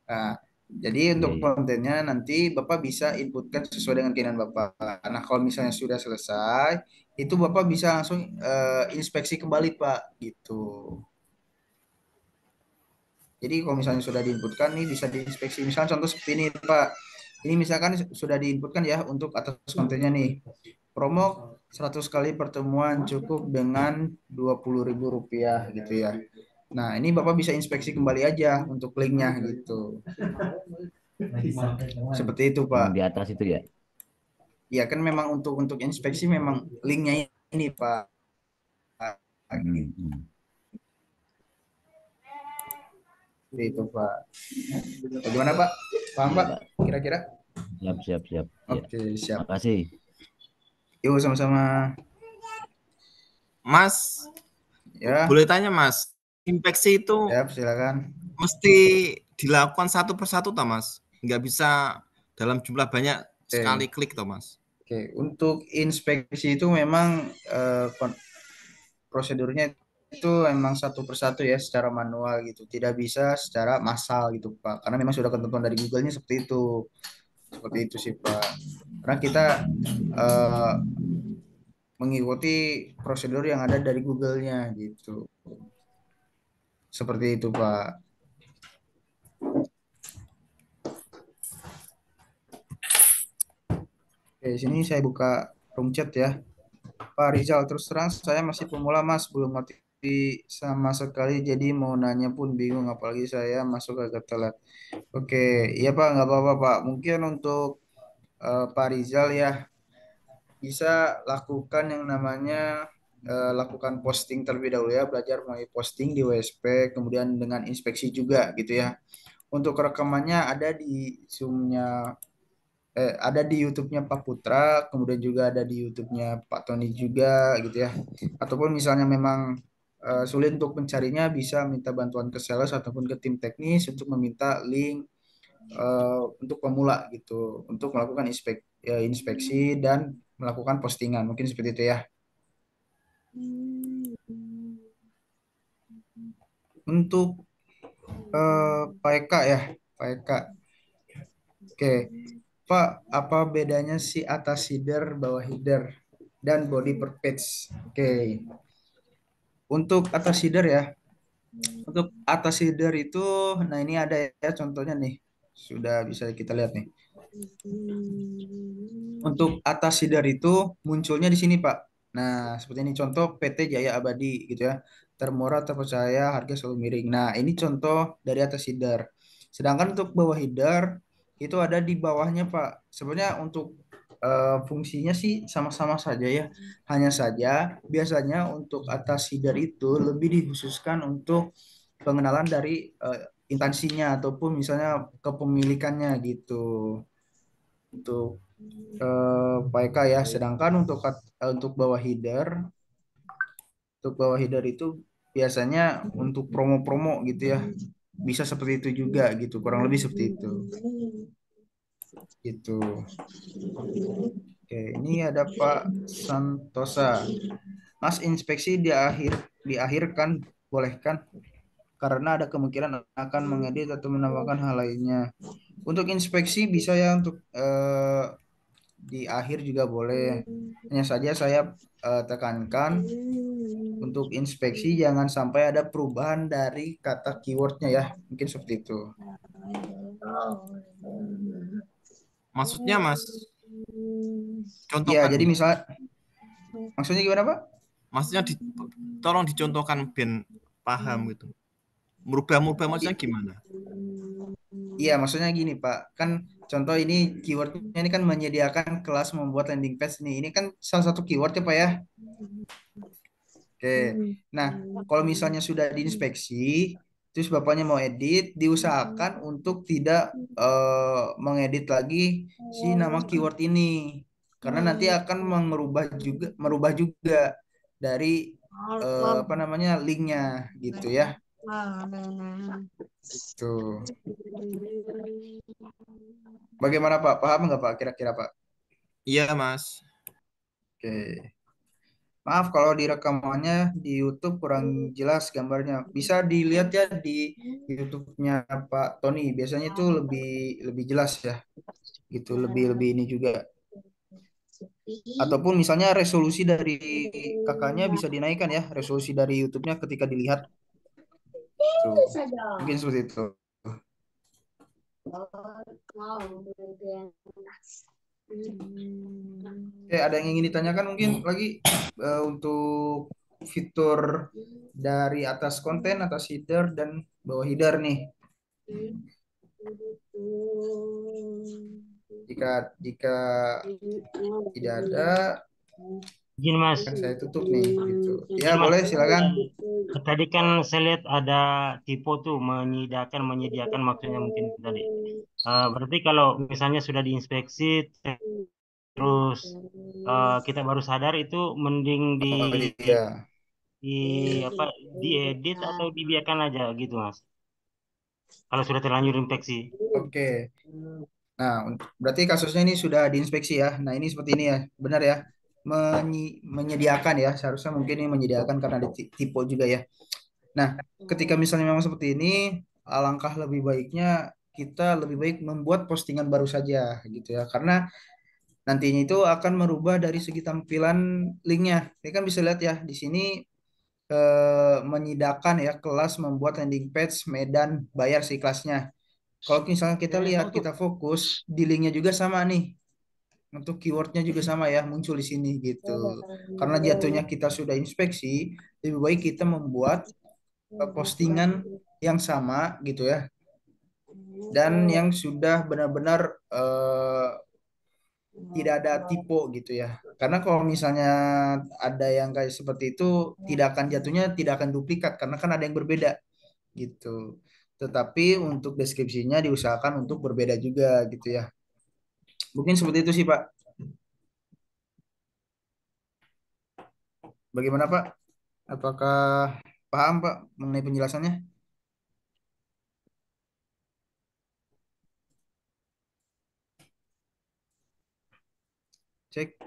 Nah, jadi iya, untuk iya. kontennya nanti Bapak bisa inputkan sesuai dengan keinginan Bapak. Nah, kalau misalnya sudah selesai, itu Bapak bisa langsung inspeksi kembali Pak, gitu. Jadi kalau misalnya sudah diinputkan nih bisa diinspeksi. Misalnya contoh seperti ini Pak. Ini misalkan sudah diinputkan ya untuk atas kontennya nih. Promo 100 kali pertemuan cukup dengan Rp20.000 gitu ya. Nah, ini Bapak bisa inspeksi kembali aja untuk linknya gitu. Seperti itu, Yang Pak. di atas itu ya. Ya kan memang untuk inspeksi memang linknya ini, Pak. Hmm. Seperti itu, Pak. Bagaimana, Pak? Paham, Iya, Pak? Pak. Kira-kira? Siap, siap, siap. Ya. Oke, siap. Makasih. Yuk, sama-sama. Mas, Ya, boleh tanya Mas, infeksi itu siap, silakan. mesti dilakukan satu persatu toh Mas? Nggak bisa dalam jumlah banyak sekali Oke. klik toh Mas? Oke, untuk inspeksi itu memang prosedurnya itu memang satu persatu ya secara manual gitu, tidak bisa secara massal gitu Pak, karena memang sudah ketentuan dari Google-nya seperti itu sih Pak. Karena kita eh, mengikuti prosedur yang ada dari Google-nya gitu, seperti itu Pak. Oke, sini saya buka room chat ya. Pak Rizal, terus terang saya masih pemula Mas, belum ngerti sama sekali, jadi mau nanya pun bingung, apalagi saya masuk agak telat. Oke, iya Pak, nggak apa-apa Pak. Mungkin untuk Pak Rizal ya, bisa lakukan yang namanya lakukan posting terlebih dahulu ya, belajar melalui posting di WSP, kemudian dengan inspeksi juga gitu ya. Untuk rekamannya ada di Zoom-nya, ada di YouTube-nya Pak Putra, kemudian juga ada di YouTube-nya Pak Tony juga gitu ya. Ataupun misalnya memang sulit untuk mencarinya, bisa minta bantuan ke sales ataupun ke tim teknis untuk meminta link untuk pemula gitu, untuk melakukan inspeksi dan melakukan postingan. Mungkin seperti itu ya. Untuk Pak Eka ya, Pak Eka. Oke, Pak, apa bedanya si atas header, bawah header, dan body per page? Oke, untuk atas header ya, untuk atas header itu, nah ini ada ya contohnya nih, sudah bisa kita lihat nih. Untuk atas header itu munculnya di sini Pak. Nah, seperti ini contoh PT Jaya Abadi gitu ya. Termurah, terpercaya, harga selalu miring. Nah, ini contoh dari atas header. Sedangkan untuk bawah header itu ada di bawahnya Pak. Sebenarnya untuk fungsinya sih sama-sama saja ya. Hanya saja biasanya untuk atas header itu lebih dikhususkan untuk pengenalan dari instansinya ataupun misalnya kepemilikannya gitu. Untuk Pak Eka ya. Sedangkan untuk bawah header itu biasanya untuk promo-promo gitu ya. Bisa seperti itu juga gitu, kurang lebih seperti itu. Gitu. Oke, ini ada Pak Santosa. Mas, inspeksi diakhirkan, bolehkan karena ada kemungkinan akan mengedit atau menambahkan hal lainnya. Untuk inspeksi bisa ya, untuk di akhir juga boleh. Hanya saja saya tekankan untuk inspeksi jangan sampai ada perubahan dari kata keywordnya ya. Mungkin seperti itu. Maksudnya Mas, Ya, contohkan. jadi maksudnya gimana Pak? Maksudnya tolong dicontohkan ben paham gitu. Merubah maksudnya gimana? Iya, maksudnya gini Pak, kan contoh ini keywordnya ini kan menyediakan kelas membuat landing page nih. Ini kan salah satu keyword ya Pak ya. Oke, nah kalau misalnya sudah diinspeksi, terus Bapaknya mau edit, diusahakan untuk tidak mengedit lagi si nama keyword ini. Karena nanti akan merubah juga dari apa namanya linknya gitu ya. Tuh. Bagaimana Pak? Paham nggak Pak kira-kira Pak? Iya Mas. Oke. Maaf kalau di rekamannya di YouTube kurang jelas gambarnya. Bisa dilihat ya di YouTube-nya Pak Tony. Biasanya itu lebih lebih jelas ya. Gitu, lebih ini juga. Ataupun misalnya resolusi dari kakaknya bisa dinaikkan ya, resolusi dari YouTube-nya ketika dilihat. Tuh. Mungkin seperti itu. Oke, ada yang ingin ditanyakan mungkin lagi untuk fitur dari atas konten, atas header dan bawah header nih. Jika tidak ada, Izin Mas, kan saya tutup nih gitu. Ya, izin Mas. boleh silakan. Tadi kan saya lihat ada tipe tuh menyediakan maksudnya mungkin tadi. Berarti kalau misalnya sudah diinspeksi terus kita baru sadar itu mending Oh iya. di apa diedit atau dibiarkan aja gitu Mas. Kalau sudah terlanjur infeksi. Oke. Nah, berarti kasusnya ini sudah diinspeksi ya. Nah, ini seperti ini ya. Benar ya. Menyediakan ya. Seharusnya mungkin ini menyediakan karena ada tipe juga ya. Nah, ketika misalnya memang seperti ini, alangkah lebih baiknya kita lebih baik membuat postingan baru saja gitu ya. Karena nantinya itu akan merubah dari segi tampilan linknya. Ini kan bisa lihat ya di sini menyediakan ya kelas membuat landing page medan bayar si kelasnya. Kalau misalnya kita lihat kita fokus di linknya juga sama nih. Untuk keywordnya juga sama ya muncul di sini gitu. Karena jatuhnya kita sudah inspeksi, lebih baik kita membuat postingan yang sama gitu ya dan yang sudah benar-benar tidak ada tipe gitu ya karena kalau misalnya ada yang kayak seperti itu tidak akan jatuhnya tidak akan duplikat karena kan ada yang berbeda gitu tetapi untuk deskripsinya diusahakan untuk berbeda juga gitu ya mungkin seperti itu sih Pak. Bagaimana Pak, apakah paham Pak mengenai penjelasannya? Cek.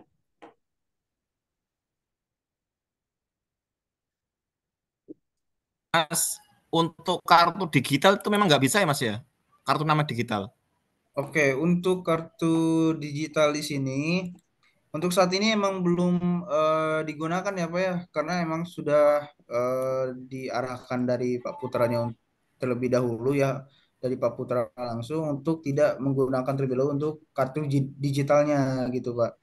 Mas, untuk kartu digital itu memang nggak bisa ya Mas ya? Kartu nama digital. Oke, untuk kartu digital di sini, untuk saat ini emang belum digunakan ya Pak ya, karena emang sudah diarahkan dari Pak Putranya terlebih dahulu ya, dari Pak Putra langsung untuk tidak menggunakan terlebih dahulu untuk kartu digitalnya gitu Pak,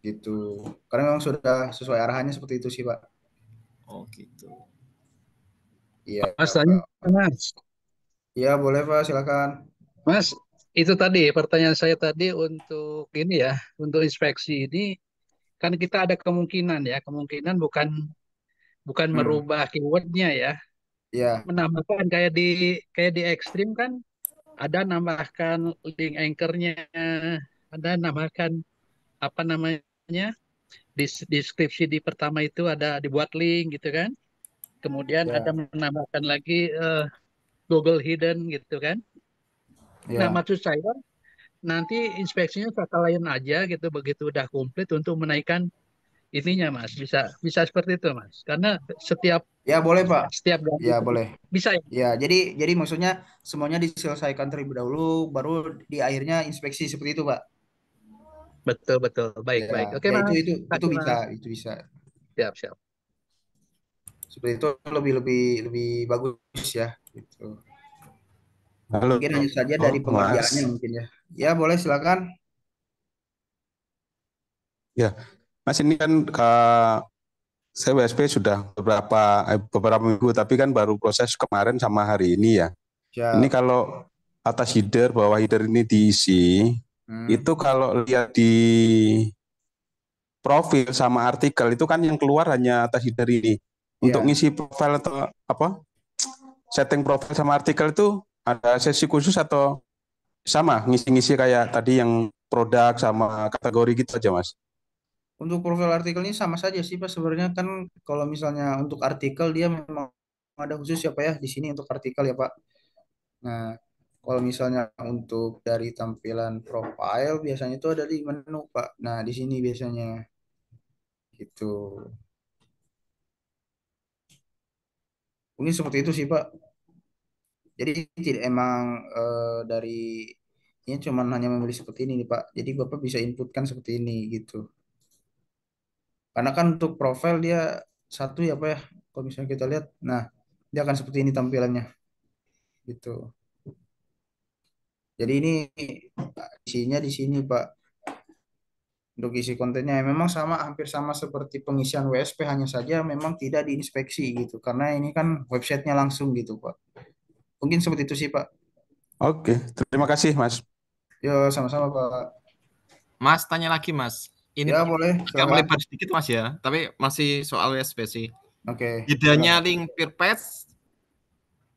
gitu. Karena memang sudah sesuai arahannya seperti itu sih Pak. Oh gitu. Iya Mas tanya, Pak. Mas. Iya boleh Pak, silakan. Mas, itu tadi pertanyaan saya tadi untuk ini ya, untuk inspeksi ini kan kita ada kemungkinan ya, kemungkinan bukan bukan Hmm, merubah keywordnya ya, iya, menambahkan kayak di ekstrim kan ada nambahkan link anchornya, ada nambahkan apa namanya deskripsi di pertama itu ada dibuat link gitu kan, kemudian ada iya, menambahkan lagi Google Hidden gitu kan. Nah iya. maksud saya nanti inspeksinya kata lain aja gitu begitu udah komplit untuk menaikkan ininya mas bisa bisa seperti itu mas karena setiap Ya boleh Pak. setiap ganti Ya boleh. bisa ya Ya, jadi maksudnya semuanya diselesaikan terlebih dahulu, baru di akhirnya inspeksi seperti itu, Pak. betul betul baik Ya, baik oke ya itu mas itu itu kasih bisa, mas itu bisa. siap siap Seperti itu lebih lebih lebih bagus ya, gitu. Halo, Mungkin hanya saja dari Mas. pengerjaannya mungkin ya. Ya, boleh silakan. Ya, Mas ini kan saya WSP sudah beberapa minggu, tapi kan baru proses kemarin sama hari ini ya. Ini Siap. kalau atas header, bawah header ini diisi, Hmm, itu kalau lihat di profil sama artikel itu kan yang keluar hanya atas header ini. Untuk ya. ngisi profil atau apa, setting profil sama artikel itu ada sesi khusus atau sama ngisi-ngisi kayak tadi yang produk sama kategori gitu aja, Mas? Untuk profil artikel ini sama saja sih Pak. Sebenarnya kan kalau misalnya untuk artikel dia memang ada khusus ya Pak ya di sini untuk artikel ya Pak. Nah, kalau misalnya untuk dari tampilan profile biasanya itu ada di menu Pak. Nah, di sini biasanya gitu. Mungkin seperti itu sih Pak. Jadi tidak emang dari ini cuma hanya memilih seperti ini nih Pak. Jadi Bapak bisa inputkan seperti ini gitu. Karena kan untuk profil dia satu ya Pak ya. Kalau misalnya kita lihat, nah dia akan seperti ini tampilannya gitu. Jadi ini isinya di sini Pak. Untuk isi kontennya memang sama hampir sama seperti pengisian WSP hanya saja memang tidak diinspeksi gitu. Karena ini kan websitenya langsung gitu Pak. Mungkin seperti itu sih Pak. Oke, terima kasih, Mas. Yo sama-sama Pak. Mas, tanya lagi, Mas. Ini Ya boleh agak silakan. melebar sedikit, Mas ya, tapi masih soal WSP sih. Oke. Bedanya link per page,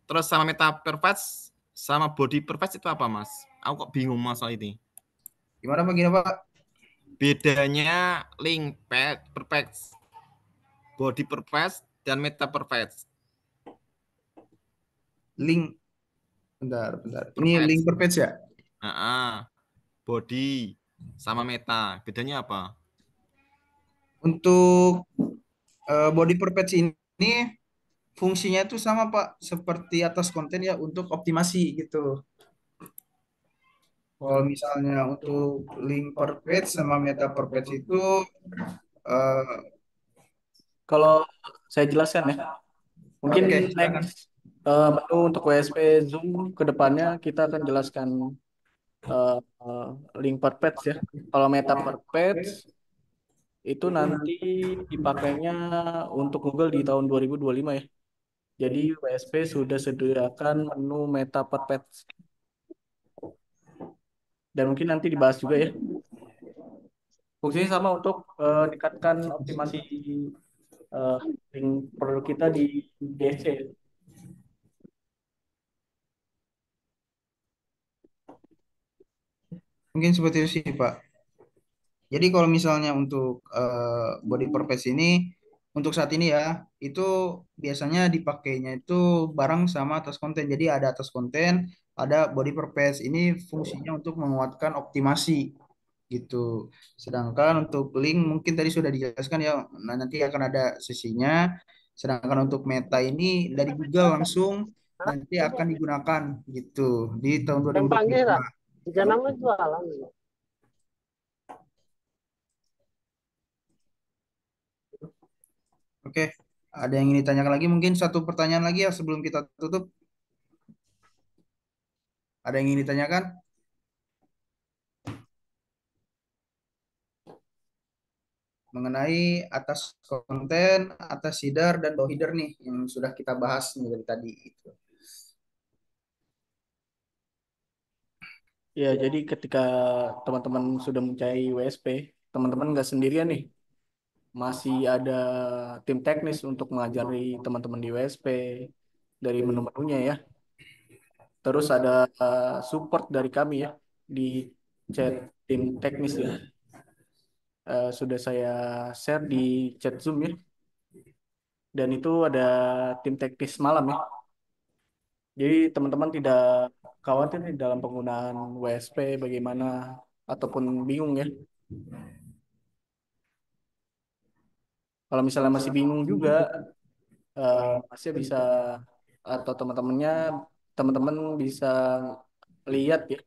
terus sama meta per page, sama body per page itu apa, Mas? Aku kok bingung masalah ini. Gimana Pak? Gini Pak? Bedanya link per page, body per page, dan meta per page. Link, bentar. Per Ini page. link per page ya? Body sama meta, bedanya apa? Untuk body per page ini fungsinya itu sama Pak, seperti atas konten ya untuk optimasi gitu. Kalau misalnya untuk link per page sama meta per page itu eh, Kalau saya jelaskan ya, mungkin oke silakan. next menu untuk WSP Zoom ke depannya kita akan jelaskan eh, eh, link per page ya. Kalau meta per page itu nanti dipakainya untuk Google di tahun 2025 ya. Jadi WSP sudah sediakan menu meta per page dan mungkin nanti dibahas juga ya. Fungsinya sama untuk meningkatkan optimasi eh, link produk kita di DSC. Mungkin seperti itu sih Pak. Jadi kalau misalnya untuk body purpose ini untuk saat ini ya itu biasanya dipakainya itu bareng sama atas konten. Jadi ada atas konten, ada body purpose. Ini fungsinya untuk menguatkan optimasi gitu. Sedangkan untuk link mungkin tadi sudah dijelaskan ya. Nah, nanti akan ada sesinya. Sedangkan untuk meta ini dari Google langsung nanti akan digunakan gitu di tahun 2025. Oke, ada yang ingin ditanyakan lagi? Mungkin satu pertanyaan lagi ya sebelum kita tutup. Ada yang ingin ditanyakan mengenai atas konten, atas header dan bawah header nih yang sudah kita bahas nih dari tadi. Gitu. Ya, jadi ketika teman-teman sudah mencari WSP, teman-teman nggak sendirian nih. Masih ada tim teknis untuk mengajari teman-teman di WSP dari menu-menunya ya. Terus ada support dari kami ya di chat tim teknis ya. Sudah saya share di chat Zoom ya. Dan itu ada tim teknis malam ya. Jadi teman-teman tidak khawatir nih dalam penggunaan WSP bagaimana ataupun bingung ya. Kalau misalnya masih bingung juga, masih bisa atau teman-teman bisa lihat ya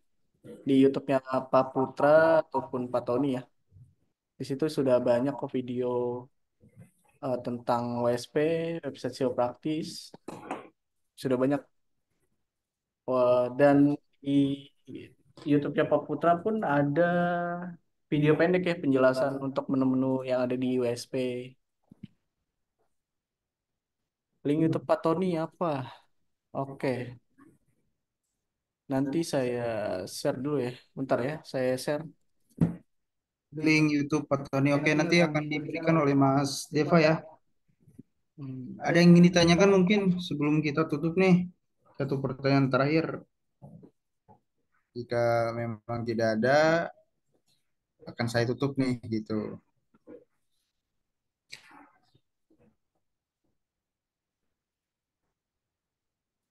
di YouTube-nya Pak Putra ataupun Pak Tony ya. Di situ sudah banyak kok video tentang WSP, website SEO praktis, sudah banyak. Wah, dan di YouTube-nya Pak Putra pun ada video pendek ya penjelasan untuk menu-menu yang ada di USP. Link YouTube Pak Tony apa? Oke, nanti saya share dulu ya. Bentar ya, saya share. Link YouTube Pak Tony. Oke, nanti akan diberikan oleh Mas Deva ya. Ada yang ingin ditanyakan mungkin sebelum kita tutup nih. Satu pertanyaan terakhir. Jika memang tidak ada, akan saya tutup nih gitu.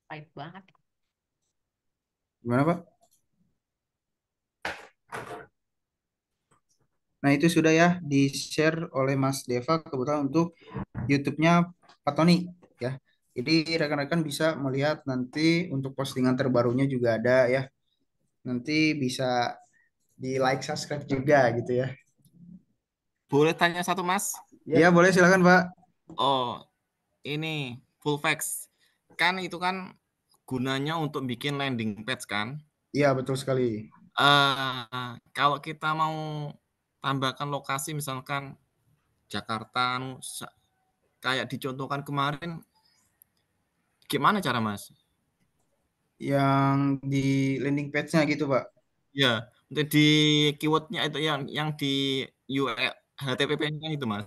Baik banget. Gimana Pak? Nah itu sudah ya di-share oleh Mas Deva kebetulan untuk YouTube-nya Pak Tony ya. Jadi rekan-rekan bisa melihat nanti untuk postingan terbarunya juga ada ya. Nanti bisa di like subscribe juga gitu ya. Boleh tanya satu, Mas? Iya boleh silakan Pak. Oh, ini full fax. Kan itu kan gunanya untuk bikin landing page kan? Iya betul sekali. Kalau kita mau tambahkan lokasi misalkan Jakarta, kayak dicontohkan kemarin, gimana cara Mas? Yang di landing page-nya gitu Pak. Ya, untuk di keywordnya itu yang di URL HTTP-nya itu Mas.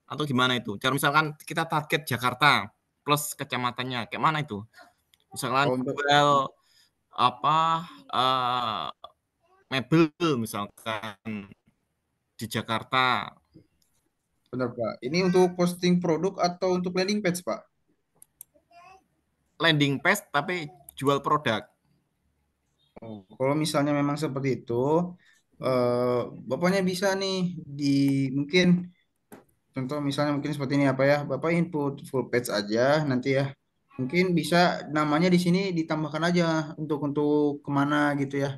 Atau gimana itu? Cara misalkan kita target Jakarta plus kecamatannya, kayak mana itu? Misalkan Oh, untuk jual apa mebel misalkan di Jakarta. benar Pak. Ini untuk posting produk atau untuk landing page Pak? Landing page tapi jual produk. Oh, kalau misalnya memang seperti itu, Bapaknya bisa nih di mungkin contoh misalnya mungkin seperti ini apa ya, Bapak input full page aja nanti ya. Mungkin bisa namanya di sini ditambahkan aja untuk kemana gitu ya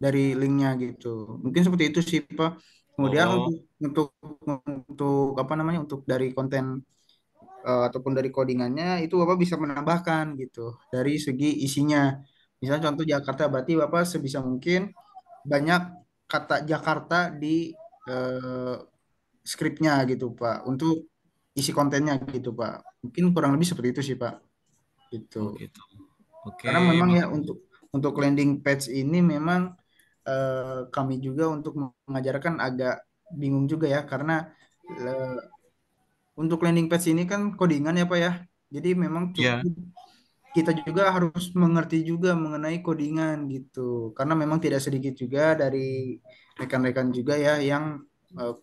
dari linknya gitu. Mungkin seperti itu sih Pak. Kemudian Oh, untuk apa namanya untuk dari konten ataupun dari codingannya itu Bapak bisa menambahkan gitu dari segi isinya. Misalnya contoh Jakarta berarti Bapak sebisa mungkin banyak kata Jakarta di eh, skripnya gitu Pak untuk isi kontennya gitu Pak. Mungkin kurang lebih seperti itu sih Pak. Gitu. oh gitu. Oke, Karena memang Mas. ya untuk landing page ini memang kami juga untuk mengajarkan agak bingung juga ya karena eh, untuk landing page ini kan codingan ya Pak ya. Jadi memang Ya, cukup kita juga harus mengerti juga mengenai codingan gitu. Karena memang tidak sedikit juga dari rekan-rekan juga ya yang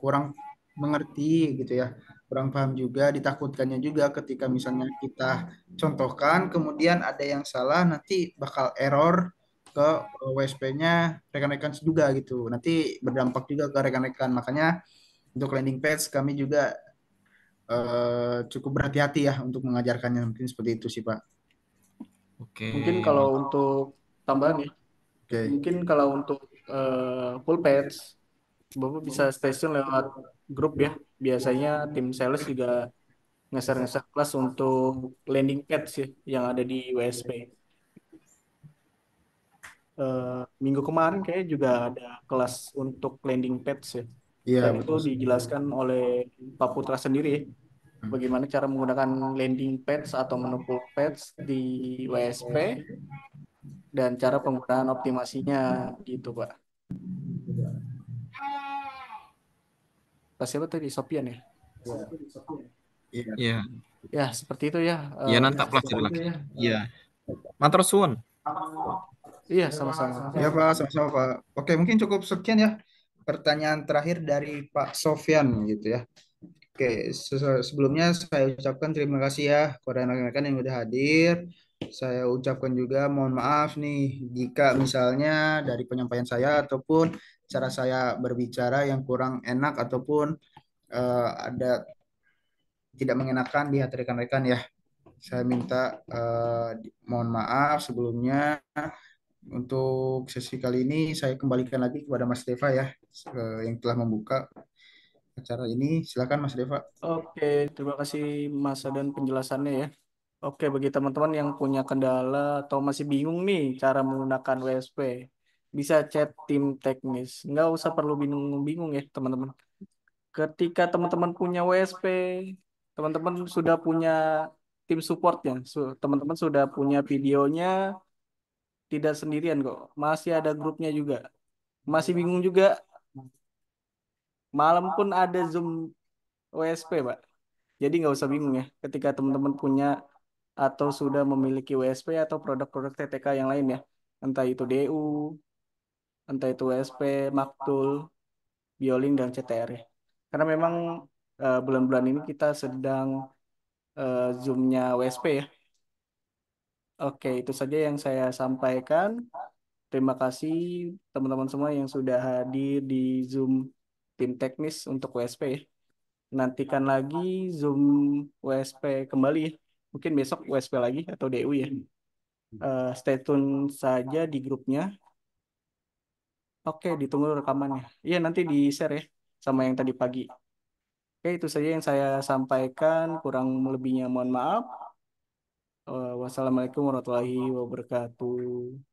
kurang mengerti gitu ya. Kurang paham juga, ditakutkannya juga ketika misalnya kita contohkan, kemudian ada yang salah, nanti bakal error ke WSP-nya rekan-rekan juga gitu. Nanti berdampak juga ke rekan-rekan. Makanya untuk landing page kami juga cukup berhati-hati ya untuk mengajarkannya. Mungkin seperti itu sih Pak. oke. Mungkin kalau untuk tambahan ya, Oke. mungkin kalau untuk full page, Bapak bisa stay tune lewat grup ya. Biasanya tim sales juga ngeser-ngeser kelas untuk landing page ya, yang ada di WSP. Minggu kemarin kayak juga ada kelas untuk landing page ya. Iya, Dan itu betul. dijelaskan oleh Pak Putra sendiri ya, bagaimana cara menggunakan landing page atau menu full page di WSP dan cara penggunaan optimasinya gitu Pak. Pak siapa tadi? Sopian ya? Iya. Iya. Ya, seperti itu ya. Ya, nanti tak pelajari lagi. Iya. Matur suwun. Iya, sama-sama. Ya Pak, sama-sama Pak. Oke, mungkin cukup sekian ya pertanyaan terakhir dari Pak Sofyan gitu ya. Oke, sebelumnya saya ucapkan terima kasih ya kepada rekan-rekan yang udah hadir. Saya ucapkan juga mohon maaf nih jika misalnya dari penyampaian saya ataupun cara saya berbicara yang kurang enak ataupun ada tidak mengenakan di hati rekan-rekan ya. Saya minta mohon maaf sebelumnya. Untuk sesi kali ini saya kembalikan lagi kepada Mas Deva ya yang telah membuka acara ini. Silakan Mas Deva. Oke, terima kasih Mas dan penjelasannya ya. Oke, bagi teman-teman yang punya kendala atau masih bingung nih cara menggunakan WSP, bisa chat tim teknis. Nggak usah perlu bingung-bingung ya, teman-teman. Ketika teman-teman punya WSP, teman-teman sudah punya tim supportnya, teman-teman sudah punya videonya, tidak sendirian kok. Masih ada grupnya juga. Masih bingung juga, malam pun ada Zoom WSP, Pak. Jadi nggak usah bingung ya, ketika teman-teman punya atau sudah memiliki WSP atau produk-produk TTK yang lain ya, entah itu DU, entah itu WSP, Maktul, Biolink, dan CTR ya. Karena memang bulan-bulan ini kita sedang Zoom-nya WSP ya. Oke, itu saja yang saya sampaikan. Terima kasih teman-teman semua yang sudah hadir di Zoom tim teknis untuk WSP ya. Nantikan lagi Zoom WSP kembali ya. Mungkin besok WSP lagi atau DU ya. Stay tune saja di grupnya. Oke, ditunggu rekamannya. Iya, nanti di-share ya sama yang tadi pagi. Oke, itu saja yang saya sampaikan. Kurang lebihnya mohon maaf. Wassalamualaikum warahmatullahi wabarakatuh.